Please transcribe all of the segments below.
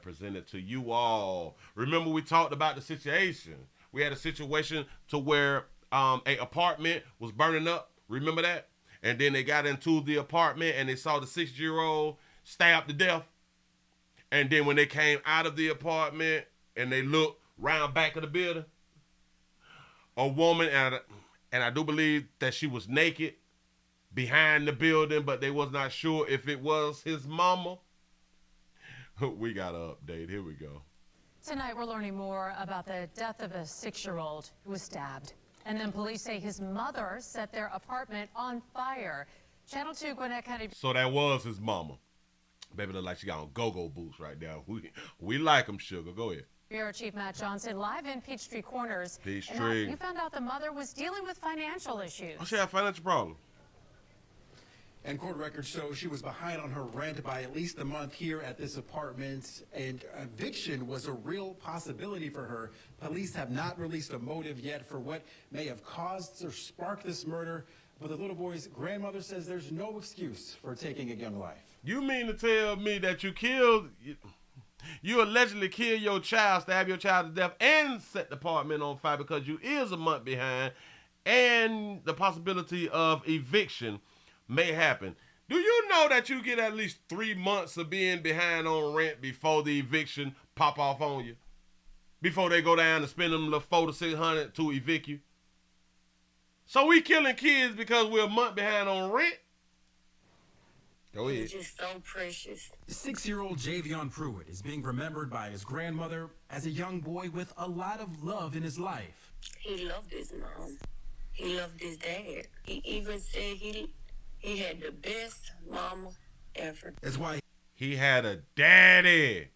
presented to you all. Remember, we talked about the situation. We had a situation to where a apartment was burning up. Remember that? And then they got into the apartment and they saw the 6-year-old stabbed to death. And then when they came out of the apartment and they looked round back of the building, a woman, and I do believe that she was naked behind the building, but they was not sure if it was his mama. We got an update. Here we go. Tonight we're learning more about the death of a 6-year-old who was stabbed. And then police say his mother set their apartment on fire. Channel 2 Gwinnett County. So that was his mama. Baby look like she got on go-go boots right now. We like them, sugar. Go ahead. Bureau Chief Matt Johnson live in Peachtree Corners. Peachtree. You found out the mother was dealing with financial issues. Oh, she had a financial problem. And court records show she was behind on her rent by at least a month here at this apartment, and eviction was a real possibility for her. Police have not released a motive yet for what may have caused or sparked this murder, but the little boy's grandmother says there's no excuse for taking a young life. You mean to tell me that you allegedly killed your child, stabbed your child to death, and set the apartment on fire because you is a month behind, and the possibility of eviction may happen. Do you know that you get at least 3 months of being behind on rent before the eviction pop off on you? Before they go down and spend them little $400 to $600 to evict you? So we killing kids because we're a month behind on rent? Go ahead. It's just so precious. 6-year-old Javion Pruitt is being remembered by his grandmother as a young boy with a lot of love in his life. He loved his mom. He loved his dad. He even said he had the best mama ever. That's why he had a daddy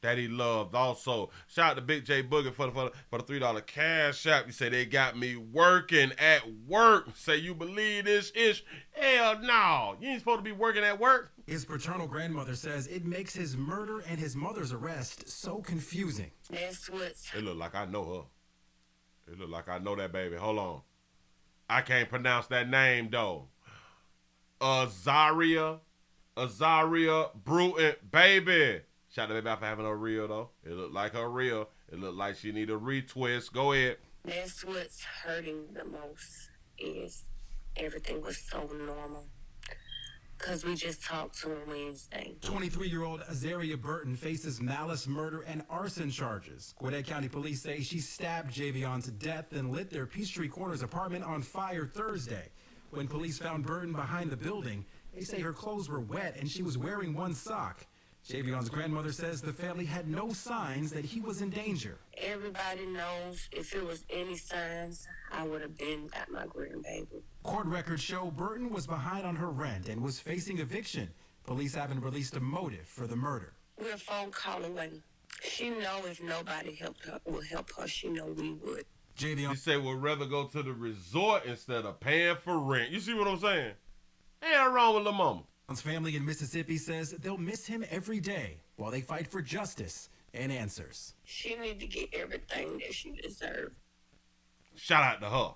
that he loved also. Shout out to Big J Boogie for the $3 cash app. You say they got me working at work. Say you believe this ish? Hell no. You ain't supposed to be working at work. His paternal grandmother says it makes his murder and his mother's arrest so confusing. That's what's... It look like I know her. It look like I know that baby. Hold on. I can't pronounce that name though. Azaria Bruton, baby. Shout out to baby out for having her real though. It looked like her real. It looked like she need a retwist. Go ahead. That's what's hurting the most is everything was so normal. Because we just talked to him Wednesday. 23-year-old Azaria Burton faces malice, murder, and arson charges. Gwinnett County police say she stabbed Javion to death and lit their Peachtree Corners apartment on fire Thursday. When police found Burton behind the building, they say her clothes were wet and she was wearing one sock. Javion's grandmother says the family had no signs that he was in danger. Everybody knows if it was any signs, I would have been got my grandbaby. Court records show Burton was behind on her rent and was facing eviction. Police haven't released a motive for the murder. We're a phone call away. She know if nobody will help her, she know we would. Javion, you say we'd rather go to the resort instead of paying for rent. You see what I'm saying? Ain't nothing wrong with the mama. His family in Mississippi says they'll miss him every day while they fight for justice and answers. She need to get everything that she deserves. Shout out to her.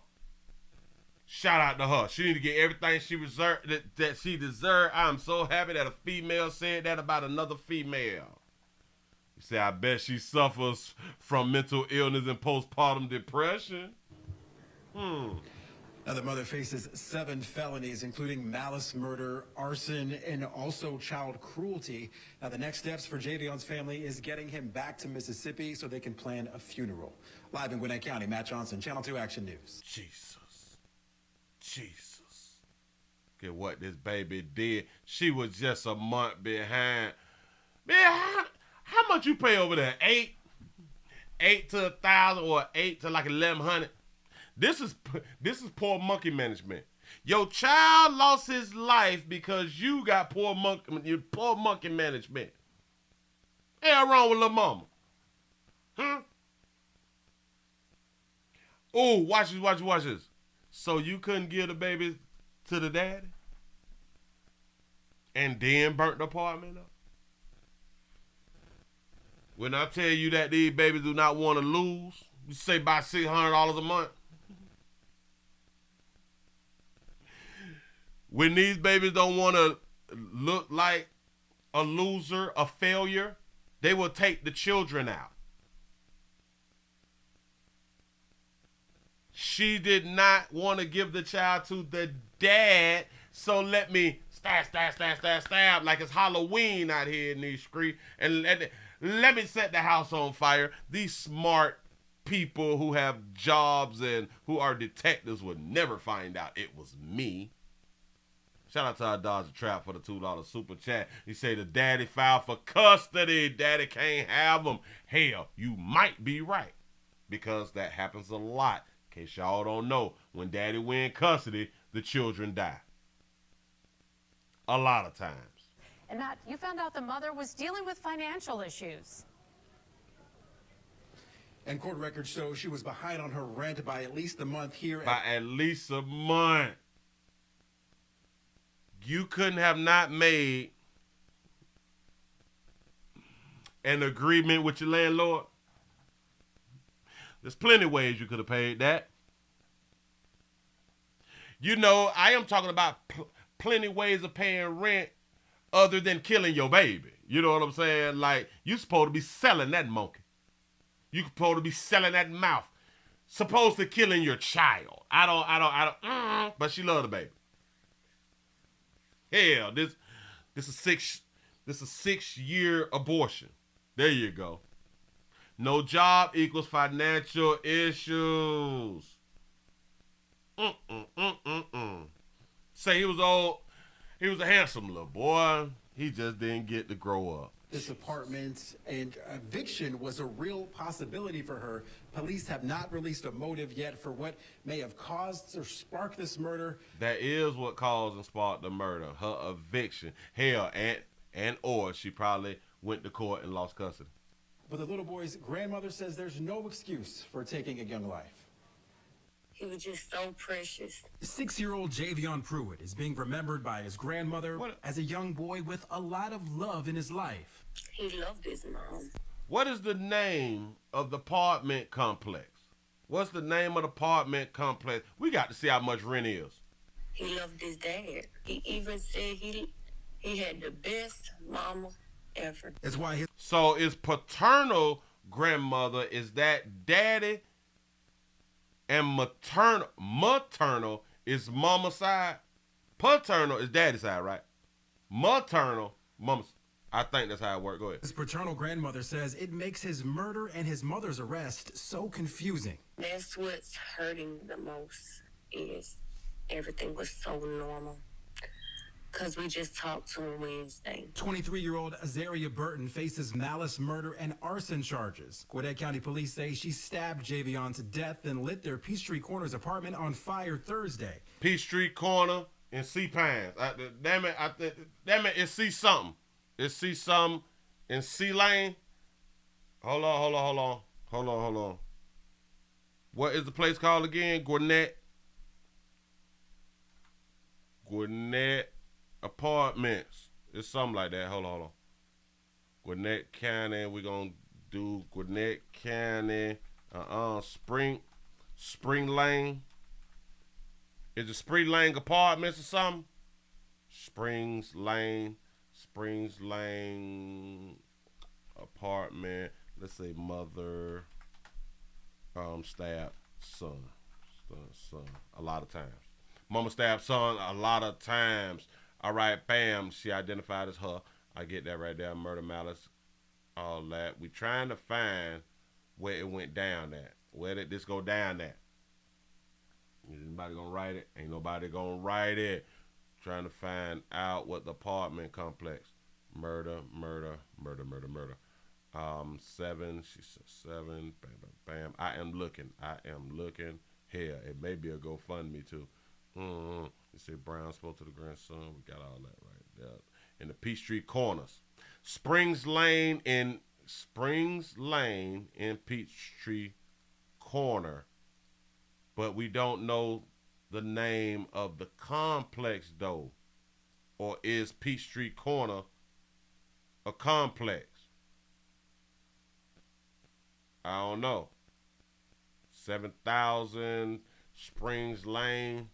Shout out to her. She need to get everything she that she deserved. I'm so happy that a female said that about another female. You say, I bet she suffers from mental illness and postpartum depression. Now, the mother faces 7 felonies, including malice, murder, arson, and also child cruelty. Now, the next steps for Javion's family is getting him back to Mississippi so they can plan a funeral. Live in Gwinnett County, Matt Johnson, Channel 2 Action News. Jesus. Get what this baby did. She was just a month behind. Man, how much you pay over there? 8 to 1,000 or 8 to like 1,100? This is poor monkey management. Your child lost his life because you got poor monkey management. Ain't wrong with little mama. Oh, watch this. So you couldn't give the baby to the daddy? And then burnt the apartment up? When I tell you that these babies do not want to lose, you say about $600 a month. When these babies don't want to look like a loser, a failure, They will take the children out. She did not want to give the child to the dad, so let me stab like it's Halloween out here in these streets, and let me set the house on fire. These smart people who have jobs and who are detectives would never find out it was me. Shout out to our Dodger Trap for the $2 super chat. He say the daddy filed for custody. Daddy can't have them. Hell, you might be right, because that happens a lot. In case y'all don't know, when daddy win custody, the children die. A lot of times. And Matt, you found out the mother was dealing with financial issues. And court records show she was behind on her rent by at least a month here. By at least a month. You couldn't have not made an agreement with your landlord. There's plenty of ways you could have paid that. You know, I am talking about plenty of ways of paying rent other than killing your baby. You know what I'm saying? Like, you supposed to be selling that monkey. You supposed to be selling that mouth. Supposed to killing your child. I don't, but she loved the baby. Hell, this is a 6-year abortion. There you go. No job equals financial issues. Say he was old. He was a handsome little boy. He just didn't get to grow up. This apartment, and eviction was a real possibility for her. Police have not released a motive yet for what may have caused or sparked this murder. That is what caused and sparked the murder. Her eviction. Hell, or she probably went to court and lost custody. But the little boy's grandmother says there's no excuse for taking a young life. He was just so precious. 6-year-old Javion Pruitt is being remembered by his grandmother as a young boy with a lot of love in his life. He loved his mom. What is the name of the apartment complex? What's the name of the apartment complex? We got to see how much rent is. He loved his dad. He even said he had the best mama ever. That's why So his paternal grandmother is that daddy, and maternal is mama's side. Paternal is daddy's side, right? Maternal, mama's. I think that's how it works. Go ahead. his paternal grandmother says it makes his murder and his mother's arrest so confusing. That's what's hurting the most, is everything was so normal. Because we just talked to him Wednesday. 23-year-old Azaria Burton faces malice, murder, and arson charges. Gwinnett County Police say she stabbed Javion to death and lit their Peachtree Corners apartment on fire Thursday. Peachtree Corner and C Pines. Damn it, it's C something. It's C something in C Lane. Hold on. What is the place called again? Gwinnett Apartments. It's something like that. Hold on. Gwinnett County. We're going to do Gwinnett County. Spring Lane. Is it Spring Lane Apartments or something? Springs Lane apartment. Let's say mother, stabbed son. A lot of times. Mama stabbed son a lot of times. All right, bam, she identified as her. I get that right there. Murder, malice, all that. We trying to find where it went down at. Where did this go down at? Is anybody gonna write it? Ain't nobody gonna write it. Trying to find out what the apartment complex. Murder. 7. She said 7. Bam. I am looking. Here, it may be a GoFundMe too. You see Brown spoke to the grandson. We got all that right there. In the Peachtree Corners. Springs Lane in Peachtree Corner. But we don't know the name of the complex though. Or is Peachtree Corner a complex? I don't know. 7,000 Springs Lane.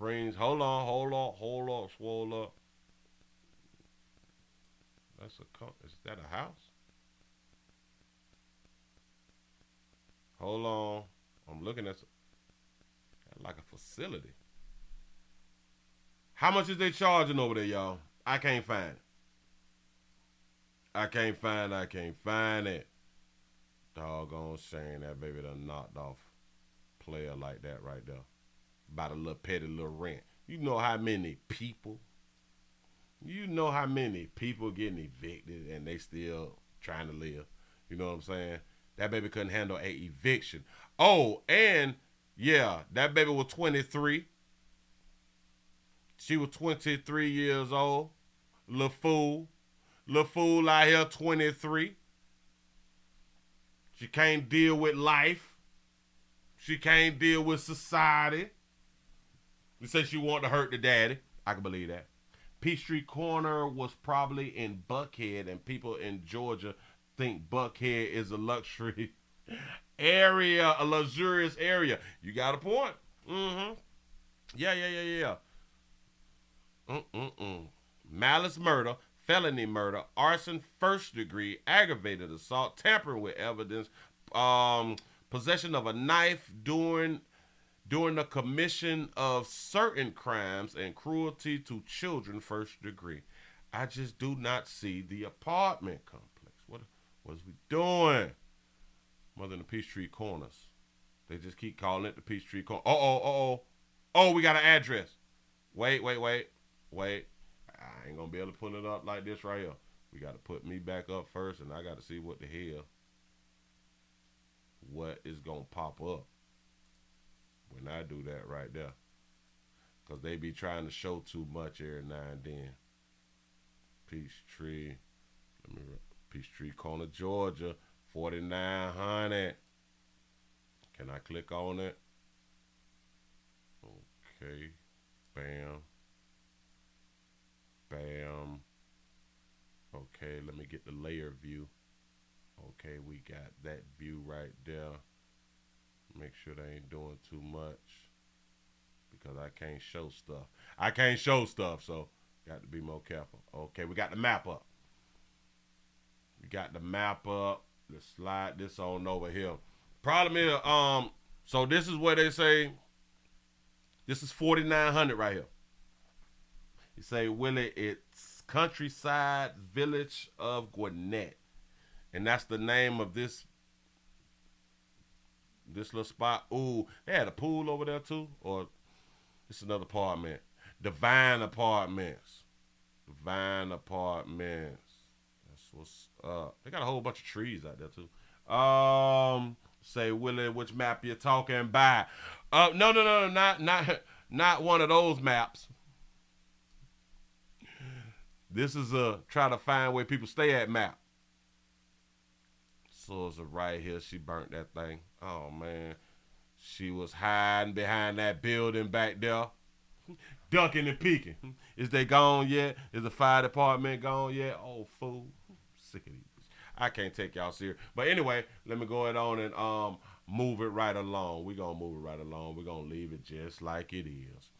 Hold on, swole up. Is that a house? Hold on. I'm looking at like a facility. How much is they charging over there, y'all? I can't find it. I can't find it. Doggone shame that baby done knocked off player like that right there. About a little petty little rent. You know how many people getting evicted and they still trying to live. You know what I'm saying? That baby couldn't handle a eviction. Oh, and yeah, that baby was 23. She was 23 years old. Little fool out here, 23. She can't deal with life. She can't deal with society. You say she wanted to hurt the daddy. I can believe that. Peachtree Corner was probably in Buckhead, and people in Georgia think Buckhead is a luxury area, a luxurious area. You got a point. Mm-hmm. Yeah. Malice murder, felony murder, arson, first degree, aggravated assault, tampering with evidence, possession of a knife during the commission of certain crimes, and cruelty to children, first degree. I just do not see the apartment complex. What is we doing? Mother in the Peachtree Corners. They just keep calling it the Peachtree Corner. Oh, we got an address. Wait. I ain't gonna be able to put it up like this right here. We got to put me back up first, and I got to see what is gonna pop up when I do that right there. Because they be trying to show too much every now and then. Peachtree Corner, Georgia, 4900. Can I click on it? Okay. Bam. Okay, let me get the layer view. Okay, we got that view right there. Make sure they ain't doing too much, because I can't show stuff. So got to be more careful. Okay, we got the map up. Let's slide this on over here. Problem is, so this is where they say, this is 4900 right here. You say, Willie, it's Countryside Village of Gwinnett. And that's the name of this little spot. Ooh, they had a pool over there too? Or it's another apartment. Divine Apartments. That's what's up. They got a whole bunch of trees out there too. Say, Willie, which map you talking about? No, not one of those maps. This is a try to find where people stay at map. So it's right here. She burnt that thing. Oh man, she was hiding behind that building back there, ducking and peeking. Is they gone yet? Is the fire department gone yet? Oh fool, sick of these. I can't take y'all serious. But anyway, let me go ahead on and move it right along. We're gonna move it right along. We're gonna leave it just like it is.